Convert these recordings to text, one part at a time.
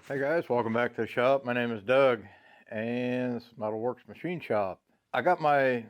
Hey guys, welcome back to the shop. My name is Doug and it's Metal Works Machine Shop. I got my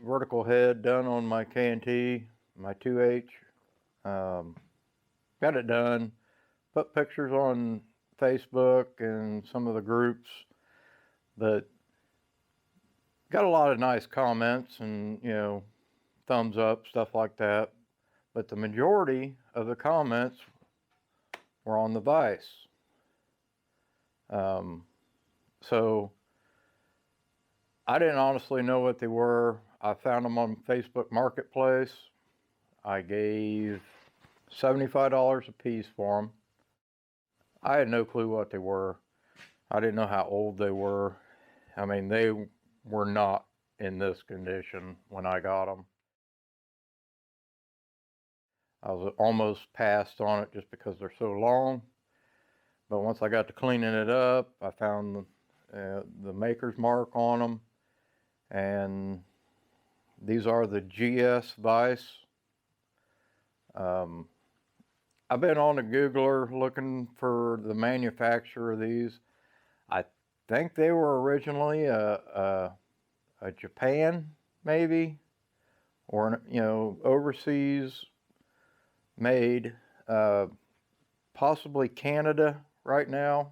vertical head done on my K&T, my 2H. Got it done. Put pictures on Facebook and some of the groups that got a lot of nice comments and, thumbs up, stuff like that. But the majority of the comments were on the Vise. So I didn't honestly know what they were. I found them on Facebook Marketplace. I gave $75 a piece for them. I had no clue what they were. I didn't know how old they were. I mean, they were not in this condition when I got them. I was almost passed on it just because they're so long. But once I got to cleaning it up, I found the maker's mark on them. And these are the GS Vise. I've been on the Googler looking for the manufacturer of these. I think they were originally a Japan, maybe, or overseas made, possibly Canada right now.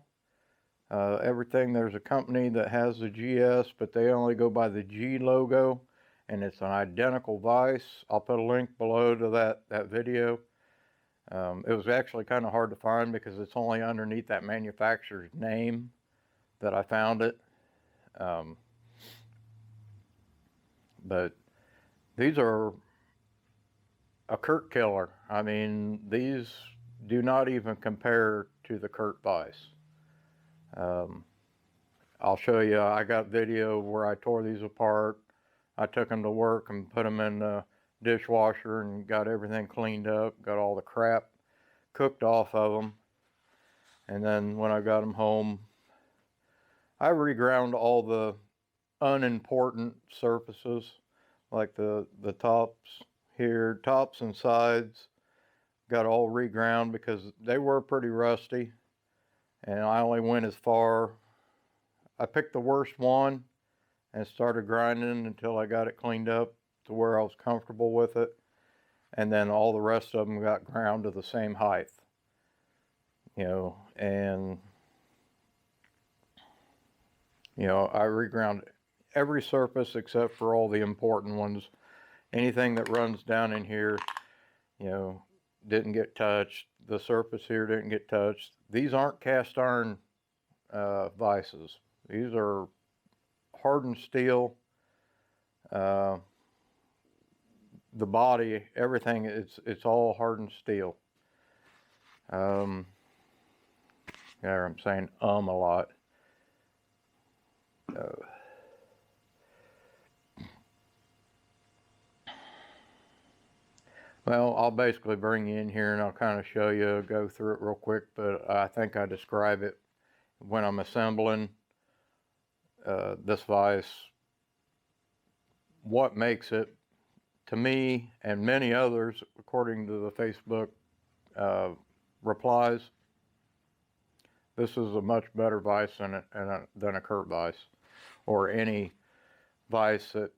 Everything, there's a company that has the GS, but they only go by the G logo, and it's an identical vise. I'll put a link below to that video. It was actually kind of hard to find because it's only underneath that manufacturer's name that I found it. But these are a Kurt killer. I mean, these do not even compare to the Kurt vise. I'll show you. I got video where I tore these apart. I took them to work and put them in the dishwasher and got everything cleaned up, got all the crap cooked off of them. And then when I got them home, I reground all the unimportant surfaces, like the tops here, tops and sides, got all reground because they were pretty rusty. And I only went as far. I picked the worst one and started grinding until I got it cleaned up to where I was comfortable with it. And then all the rest of them got ground to the same height. And I reground every surface except for all the important ones. Anything that runs down in here, didn't get touched. The surface here didn't get touched. These aren't cast iron vises. These are hardened steel. The body, everything, it's all hardened steel. Yeah, I'm saying a lot. Well, I'll basically bring you in here and I'll kind of show you, go through it real quick, but I think I describe it when I'm assembling this vise, what makes it, to me and many others, according to the Facebook replies, this is a much better vise than a Kurt vise, or any vise that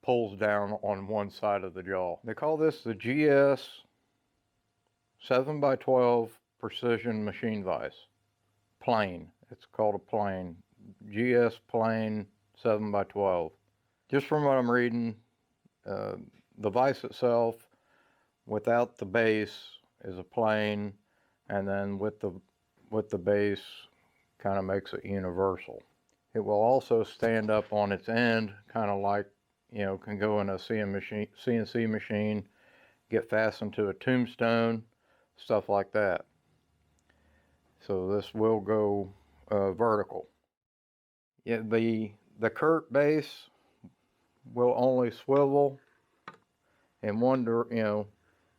pulls down on one side of the jaw. They call this the GS 7x12 precision machine vise. Plain. It's called a plain. GS plain 7x12. Just from what I'm reading, the vise itself, without the base, is a plain, and then with the base, kind of makes it universal. It will also stand up on its end, kind of like, can go in a CNC machine, get fastened to a tombstone, stuff like that. So this will go vertical. Yeah, the Kurt base will only swivel in one,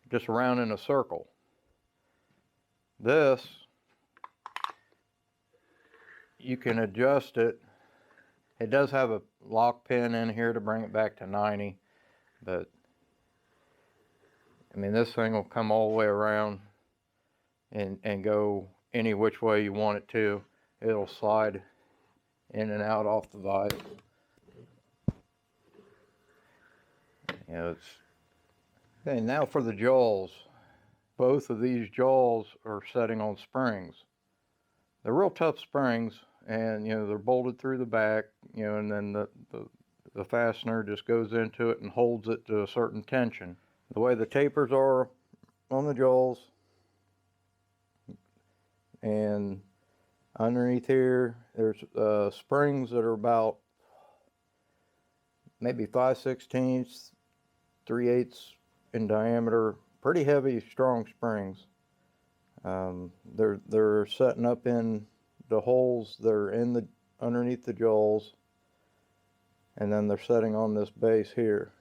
just around in a circle. This, you can adjust it. It does have a lock pin in here to bring it back to 90, but I mean, this thing will come all the way around and go any which way you want it to. It'll slide in and out off the vise. You know, okay, now for the jawls. Both of these jawls are setting on springs. They're real tough springs, and you know, they're bolted through the back, you know, and then the fastener just goes into it and holds it to a certain tension. The way the tapers are on the jawls, and underneath here there's springs that are about maybe 5/16, 3/8 in diameter. Pretty heavy, strong springs. They're setting up in the holes. They're in the underneath the jawls, and then they're setting on this base here.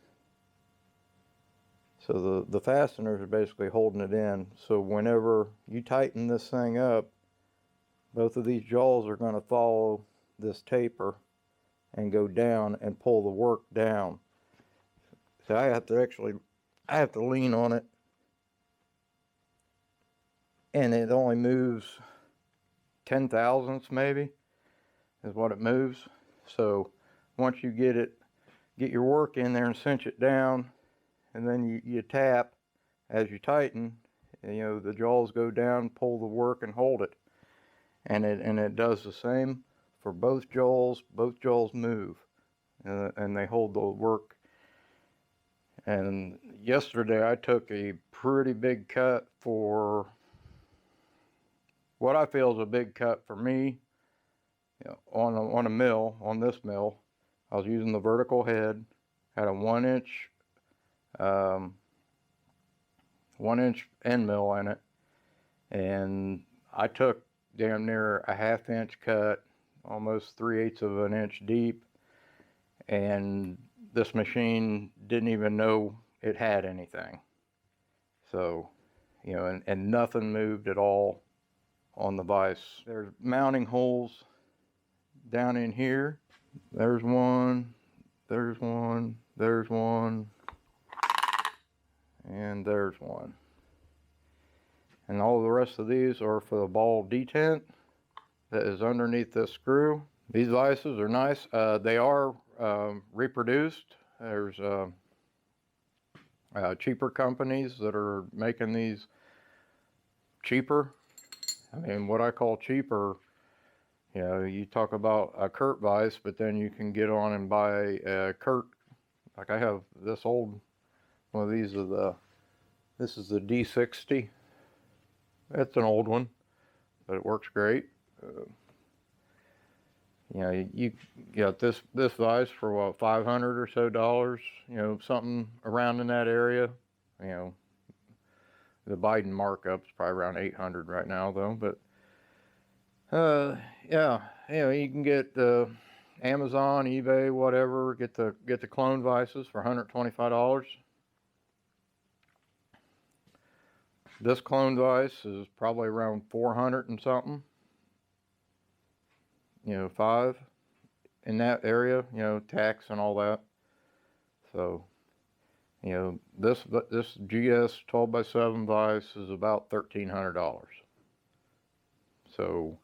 So the fasteners are basically holding it in. So whenever you tighten this thing up, both of these jawls are going to follow this taper and go down and pull the work down. So I have to lean on it, and it only moves 10 thousandths maybe is what it moves. So once you get your work in there and cinch it down, and then you tap as you tighten, and, you know, the jaws go down, pull the work and hold it. And it does the same for both jaws. Both jaws move, and they hold the work. And yesterday I took a pretty big cut for what I feel is a big cut for me, you know, on a mill, on this mill. I was using the vertical head, had a 1-inch 1-inch end mill in it, and I took damn near a 1/2 inch cut, almost 3/8 of an inch deep, and this machine didn't even know it had anything. So, you know, and nothing moved at all on the vise. There's mounting holes down in here. There's one, there's one, there's one, and there's one. And all the rest of these are for the ball detent that is underneath this screw. These vices are nice. They are reproduced. There's cheaper companies that are making these cheaper. I mean, what I call cheaper, you know, you talk about a Kurt vise, but then you can get on and buy a Kurt. Like I have this old one of these. This is the D60. It's an old one, but it works great. You know, you got this vise for what, $500 or so, you know, something around in that area. You know, the Biden markup's probably around 800 right now though, but yeah, you know, you can get Amazon, eBay, whatever, get the clone vices for $125. This clone vise is probably around 400 and something. You know, 5 in that area, you know, tax and all that. So, you know, this GS 12x7 vise is about $1,300. So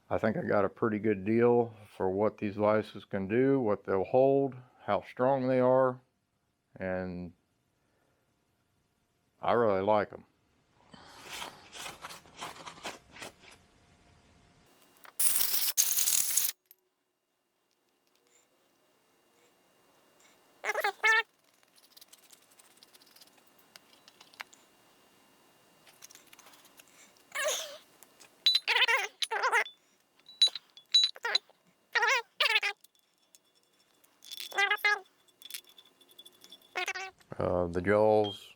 I think I got a pretty good deal for what these vices can do, what they'll hold, how strong they are, and I really like them. The jaws,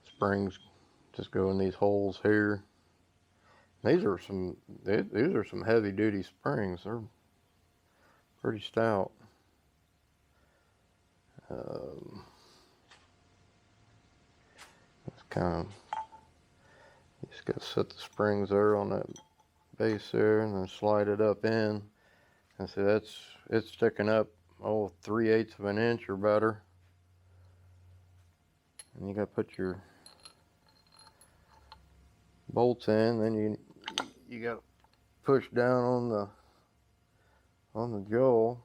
springs just go in these holes here. These are some heavy duty springs. They're pretty stout. It's kind of, you just got to set the springs there on that base there, and then slide it up in. And see, it's sticking up 3/8 of an inch or better. And you got to put your bolts in. Then you got to push down on the jaw.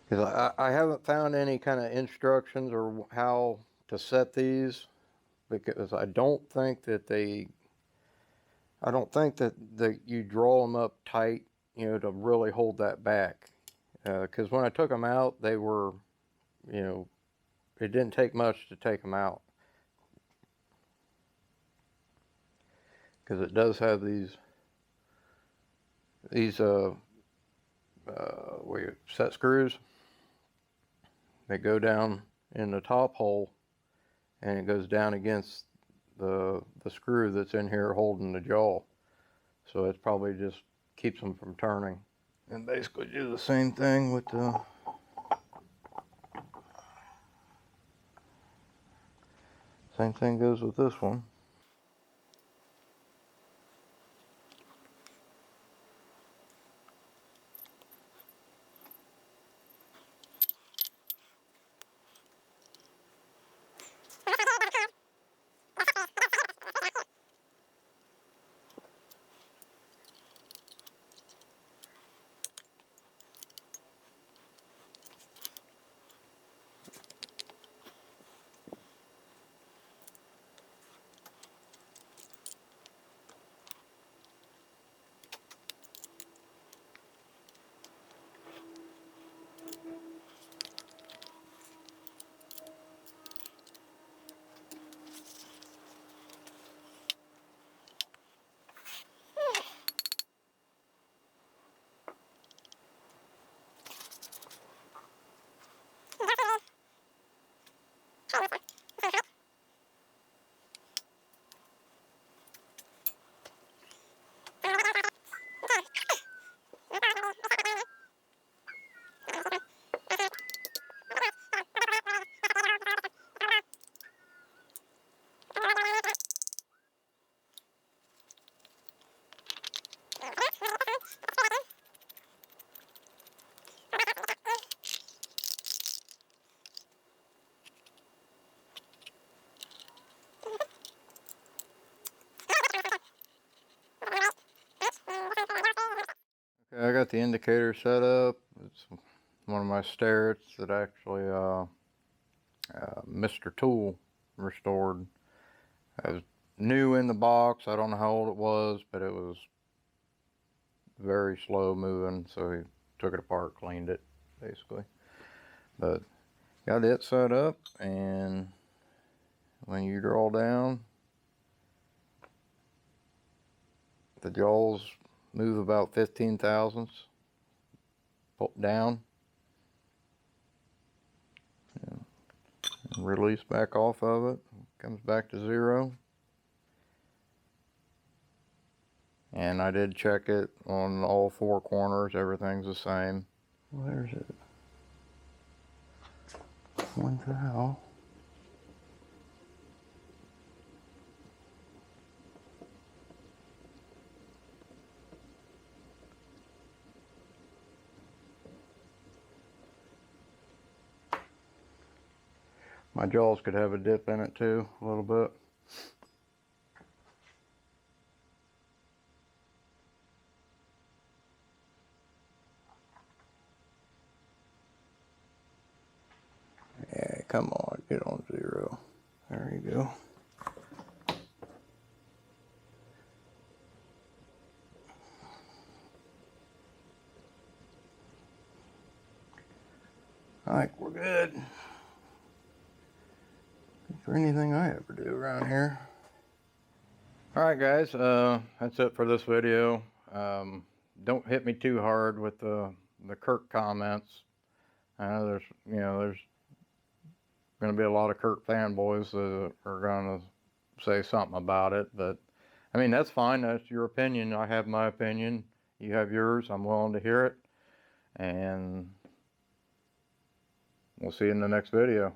Because I haven't found any kind of instructions or how to set these, because I don't think that you draw them up tight, you know, to really hold that back. Because when I took them out, they were, you know, it didn't take much to take them out. Because it does have these set screws. They go down in the top hole, and it goes down against the screw that's in here holding the jaw. So it probably just keeps them from turning. And basically do the same thing with the same thing goes with this one. Okay, I got the indicator set up. It's one of my Starretts that actually Mr. Tool restored. It was new in the box. I don't know how old it was, but it was very slow moving, so he took it apart, cleaned it, basically. But got it set up, and when you draw down, the jaws move about 15 thousandths down, and release back off of it. Comes back to 0. And I did check it on all 4 corners. Everything's the same. Where's it? What the hell? My jaws could have a dip in it too, a little bit. Yeah, come on, get on 0. There you go. I think we're good. For anything I ever do around here. Alright guys, that's it for this video. Don't hit me too hard with the Kirk comments. I know there's going to be a lot of Kirk fanboys that are going to say something about it, but I mean, that's fine. That's your opinion. I have my opinion. You have yours. I'm willing to hear it, and we'll see you in the next video.